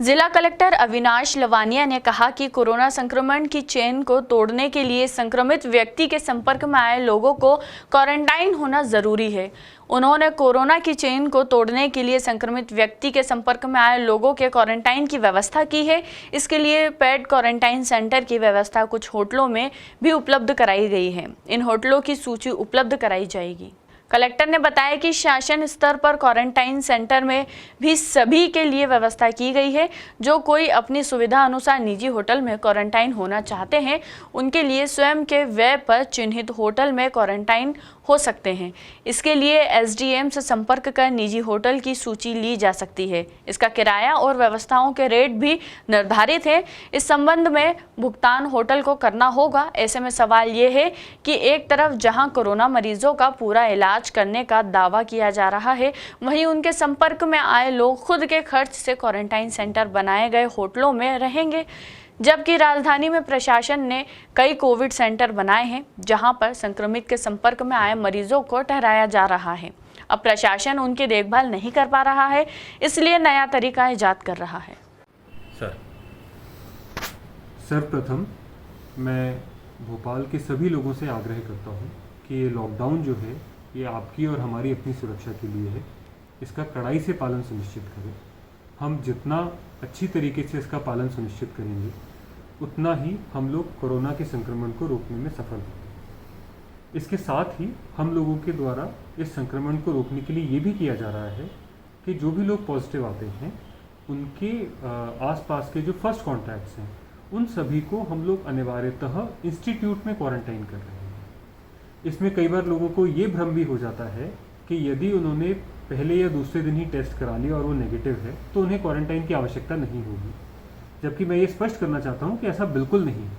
जिला कलेक्टर अविनाश लवानिया ने कहा कि कोरोना संक्रमण की चेन को तोड़ने के लिए संक्रमित व्यक्ति के संपर्क में आए लोगों को क्वारंटाइन होना जरूरी है। उन्होंने कोरोना की चेन को तोड़ने के लिए संक्रमित व्यक्ति के संपर्क में आए लोगों के क्वारंटाइन की व्यवस्था की है। इसके लिए पेड क्वारंटाइन सेंटर की व्यवस्था कुछ होटलों में भी उपलब्ध कराई गई है। इन होटलों की सूची उपलब्ध कराई जाएगी। कलेक्टर ने बताया कि शासन स्तर पर क्वारंटाइन सेंटर में भी सभी के लिए व्यवस्था की गई है। जो कोई अपनी सुविधा अनुसार निजी होटल में क्वारंटाइन होना चाहते हैं, उनके लिए स्वयं के व्यय पर चिन्हित होटल में क्वारंटाइन हो सकते हैं। इसके लिए एसडीएम से संपर्क कर निजी होटल की सूची ली जा सकती है। इसका किराया और व्यवस्थाओं के रेट भी निर्धारित है। इस संबंध में भुगतान होटल को करना होगा। ऐसे में सवाल ये है कि एक तरफ जहां कोरोना मरीजों का पूरा इलाज करने का दावा किया जा रहा है, वहीं उनके संपर्क में आए लोग खुद के खर्च से क्वारंटाइन सेंटर बनाए गए होटलों में रहेंगे। जबकि राजधानी में प्रशासन ने कई कोविड सेंटर बनाए हैं, जहां पर संक्रमित के संपर्क में आए मरीजों को ठहराया जा रहा है। अब प्रशासन उनकी देखभाल नहीं कर पा रहा है, इसलिए नया तरीका इजाद कर रहा है। सर्वप्रथम मैं भोपाल के सभी लोगों से आग्रह करता हूं कि ये लॉकडाउन जो है, ये आपकी और हमारी अपनी सुरक्षा के लिए है। इसका कड़ाई से पालन सुनिश्चित करें। हम जितना अच्छी तरीके से इसका पालन सुनिश्चित करेंगे, उतना ही हम लोग कोरोना के संक्रमण को रोकने में सफल होंगे। इसके साथ ही हम लोगों के द्वारा इस संक्रमण को रोकने के लिए ये भी किया जा रहा है कि जो भी लोग पॉजिटिव आते हैं, उनके आसपास के जो फर्स्ट कॉन्टैक्ट्स हैं, उन सभी को हम लोग अनिवार्यतः इंस्टीट्यूट में क्वारंटाइन कर रहे हैं। इसमें कई बार लोगों को ये भ्रम भी हो जाता है कि यदि उन्होंने पहले या दूसरे दिन ही टेस्ट करा लिया और वो नेगेटिव है, तो उन्हें क्वारंटाइन की आवश्यकता नहीं होगी। जबकि मैं ये स्पष्ट करना चाहता हूँ कि ऐसा बिल्कुल नहीं है।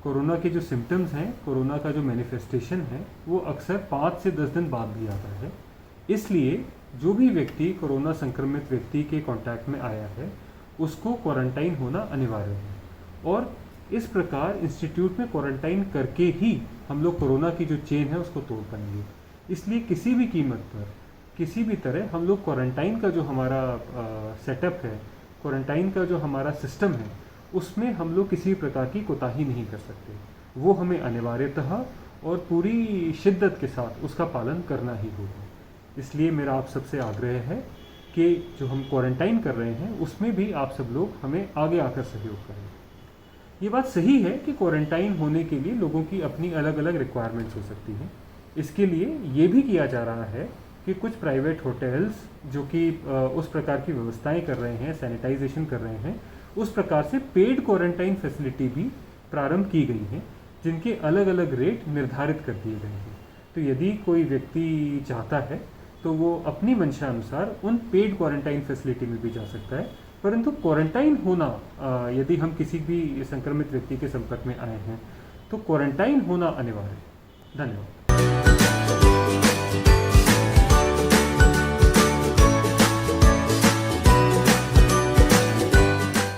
कोरोना के जो सिम्टम्स हैं, कोरोना का जो मैनिफेस्टेशन है, वो अक्सर 5 से 10 दिन बाद भी आता है। इसलिए जो भी व्यक्ति कोरोना संक्रमित व्यक्ति के कांटेक्ट में आया है, उसको क्वारंटाइन होना अनिवार्य है। और इस प्रकार इंस्टीट्यूट में क्वारंटाइन करके ही हम लोग कोरोना की जो चेन है उसको तोड़ पाएंगे। इसलिए किसी भी कीमत पर, किसी भी तरह हम लोग क्वारंटाइन का जो हमारा सेटअप है, क्वारंटाइन का जो हमारा सिस्टम है, उसमें हम लोग किसी प्रकार की कोताही नहीं कर सकते। वो हमें अनिवार्यतः और पूरी शिद्दत के साथ उसका पालन करना ही होगा। इसलिए मेरा आप सबसे आग्रह है कि जो हम क्वारंटाइन कर रहे हैं, उसमें भी आप सब लोग हमें आगे आकर सहयोग करें। ये बात सही है कि क्वारंटाइन होने के लिए लोगों की अपनी अलग अलग रिक्वायरमेंट्स हो सकती हैं। इसके लिए ये भी किया जा रहा है कि कुछ प्राइवेट होटल्स जो कि उस प्रकार की व्यवस्थाएं कर रहे हैं, सैनिटाइजेशन कर रहे हैं, उस प्रकार से पेड क्वारंटाइन फैसिलिटी भी प्रारंभ की गई हैं, जिनके अलग अलग रेट निर्धारित कर दिए गए हैं। तो यदि कोई व्यक्ति चाहता है तो वो अपनी मंशा अनुसार उन पेड क्वारंटाइन फैसिलिटी में भी जा सकता है। परंतु क्वारंटाइन होना, यदि हम किसी भी संक्रमित व्यक्ति के संपर्क में आए हैं, तो क्वारंटाइन होना अनिवार्य है। धन्यवाद।